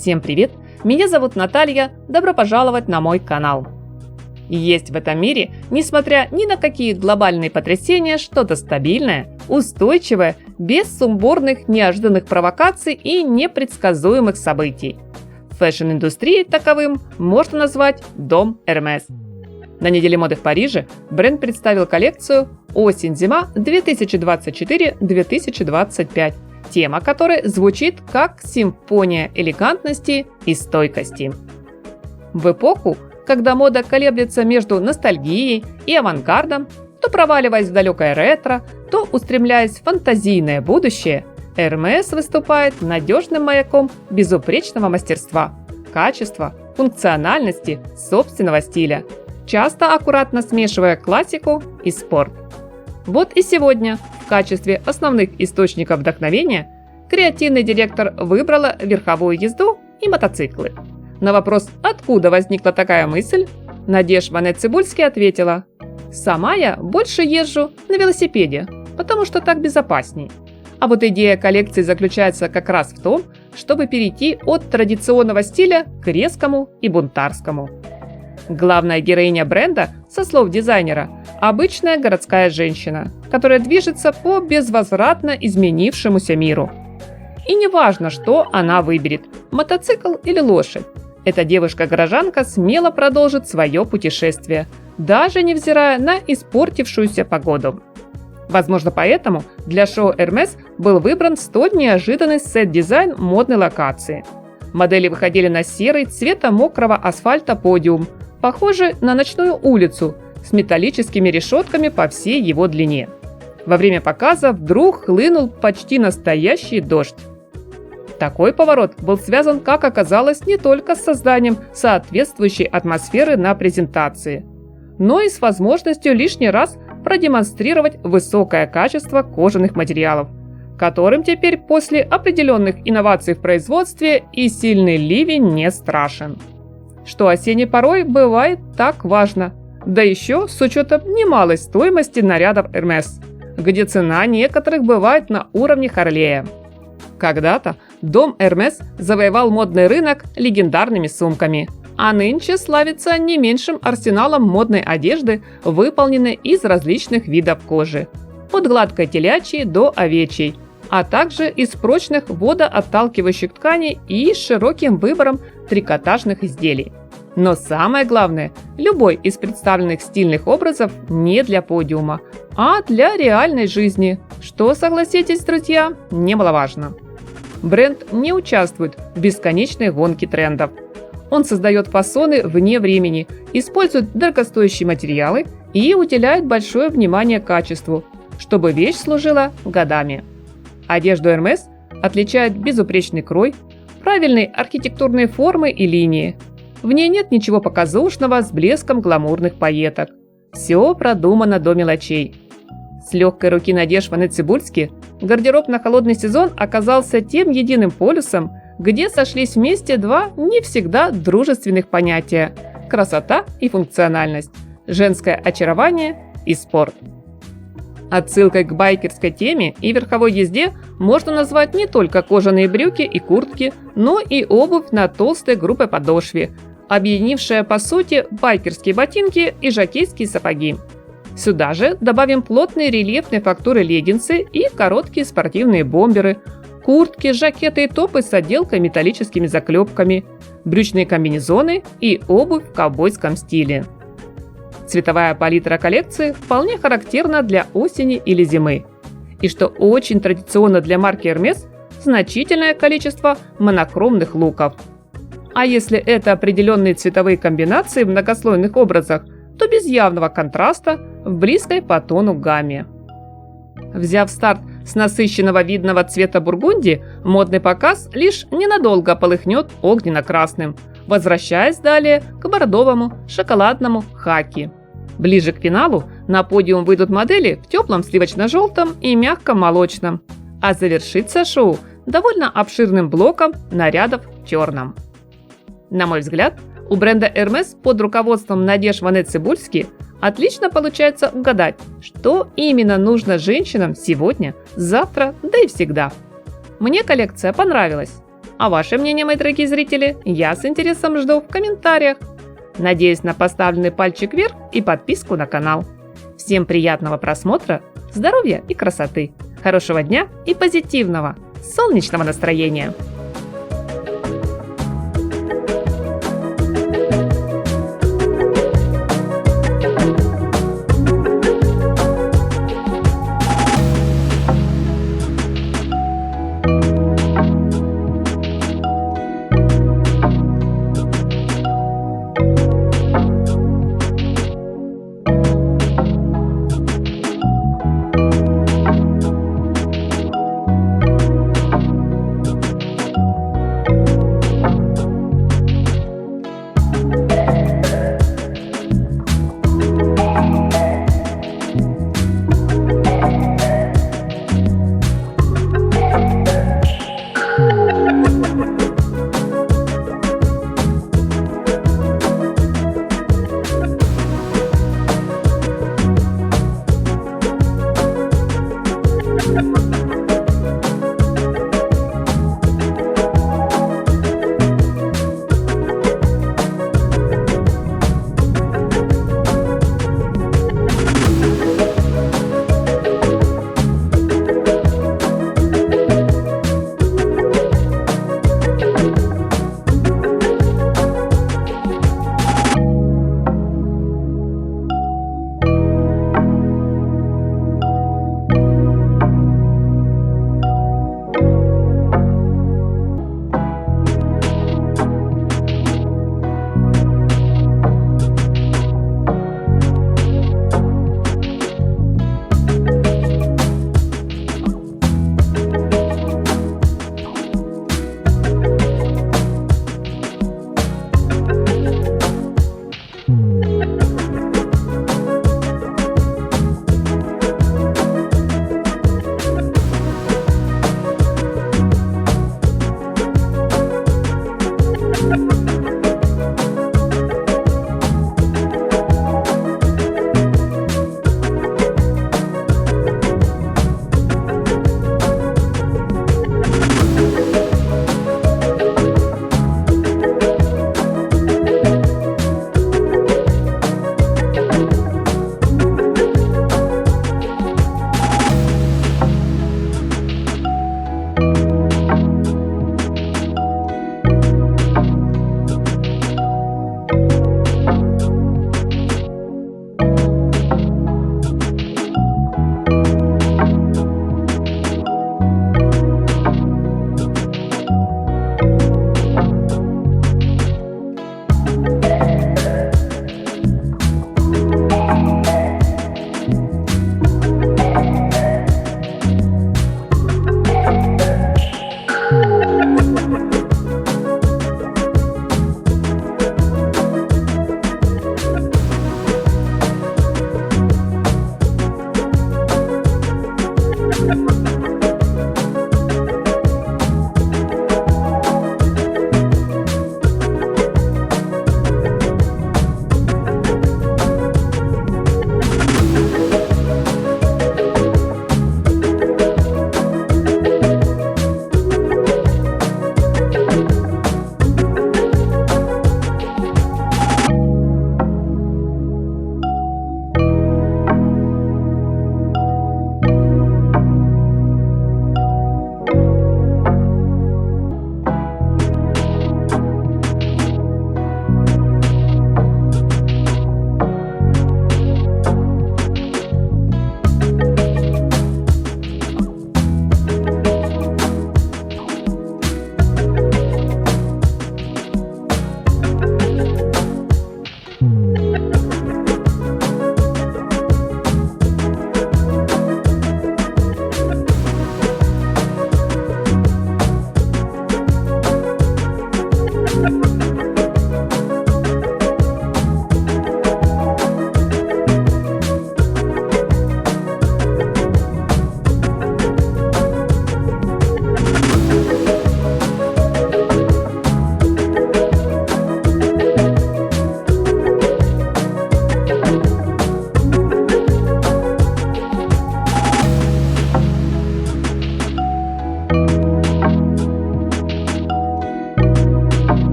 Всем привет! Меня зовут Наталья, добро пожаловать на мой канал. Есть в этом мире, несмотря ни на какие глобальные потрясения, что-то стабильное, устойчивое, без сумбурных, неожиданных провокаций и непредсказуемых событий. В фэшн-индустрии таковым можно назвать дом Hermès. На неделе моды в Париже бренд представил коллекцию «Осень-зима 2024-2025», тема которой звучит как симфония элегантности и стойкости. В эпоху, когда мода колеблется между ностальгией и авангардом, то проваливаясь в далекое ретро, то устремляясь в фантазийное будущее, Hermès выступает надежным маяком безупречного мастерства, качества, функциональности, собственного стиля, часто аккуратно смешивая классику и спорт. Вот и сегодня в качестве основных источников вдохновения креативный директор выбрала верховую езду и мотоциклы. На вопрос, откуда возникла такая мысль, Надежда Ванет-Цибульски ответила: «Сама я больше езжу на велосипеде, потому что так безопасней. А вот идея коллекции заключается как раз в том, чтобы перейти от традиционного стиля к резкому и бунтарскому». Главная героиня бренда, со слов дизайнера, обычная городская женщина, которая движется по безвозвратно изменившемуся миру. И не важно, что она выберет – мотоцикл или лошадь. Эта девушка-горожанка смело продолжит свое путешествие, даже невзирая на испортившуюся погоду. Возможно, поэтому для шоу Hermès был выбран столь неожиданный сет-дизайн модной локации. Модели выходили на серый цвета мокрого асфальта подиум, похожий на ночную улицу, с металлическими решетками по всей его длине. Во время показа вдруг хлынул почти настоящий дождь. Такой поворот был связан, как оказалось, не только с созданием соответствующей атмосферы на презентации, но и с возможностью лишний раз продемонстрировать высокое качество кожаных материалов, которым теперь после определенных инноваций в производстве и сильный ливень не страшен. Что осенней порой бывает так важно, да еще с учетом немалой стоимости нарядов Hermès, где цена некоторых бывает на уровне Харлея. Когда-то дом Hermès завоевал модный рынок легендарными сумками, а нынче славится не меньшим арсеналом модной одежды, выполненной из различных видов кожи, от гладкой телячьей до овечьей, а также из прочных водоотталкивающих тканей и с широким выбором трикотажных изделий. Но самое главное, любой из представленных стильных образов не для подиума, а для реальной жизни, что, согласитесь, друзья, немаловажно. Бренд не участвует в бесконечной гонке трендов. Он создает фасоны вне времени, использует дорогостоящие материалы и уделяет большое внимание качеству, чтобы вещь служила годами. Одежду Hermès отличает безупречный крой, правильные архитектурные формы и линии. В ней нет ничего показушного с блеском гламурных пайеток. Все продумано до мелочей. С легкой руки Надежды Ванет-Цибульски гардероб на холодный сезон оказался тем единым полюсом, где сошлись вместе два не всегда дружественных понятия – красота и функциональность, женское очарование и спорт. Отсылкой к байкерской теме и верховой езде можно назвать не только кожаные брюки и куртки, но и обувь на толстой грубой подошве, объединившая по сути байкерские ботинки и жокейские сапоги. Сюда же добавим плотные рельефные фактуры леггинсы и короткие спортивные бомберы, куртки, жакеты и топы с отделкой металлическими заклепками, брючные комбинезоны и обувь в ковбойском стиле. Цветовая палитра коллекции вполне характерна для осени или зимы. И что очень традиционно для марки Hermès, значительное количество монохромных луков. А если это определенные цветовые комбинации в многослойных образах, то без явного контраста в близкой по тону гамме. Взяв старт с насыщенного видного цвета бургунди, модный показ лишь ненадолго полыхнет огненно-красным, возвращаясь далее к бордовому, шоколадному хаки. Ближе к финалу на подиум выйдут модели в теплом сливочно-желтом и мягком молочном, а завершится шоу довольно обширным блоком нарядов в черном. На мой взгляд, у бренда Hermès под руководством Надежды Ванет-Цибульски отлично получается угадать, что именно нужно женщинам сегодня, завтра, да и всегда. Мне коллекция понравилась. А ваше мнение, мои дорогие зрители, я с интересом жду в комментариях. Надеюсь на поставленный пальчик вверх и подписку на канал. Всем приятного просмотра, здоровья и красоты, хорошего дня и позитивного, солнечного настроения!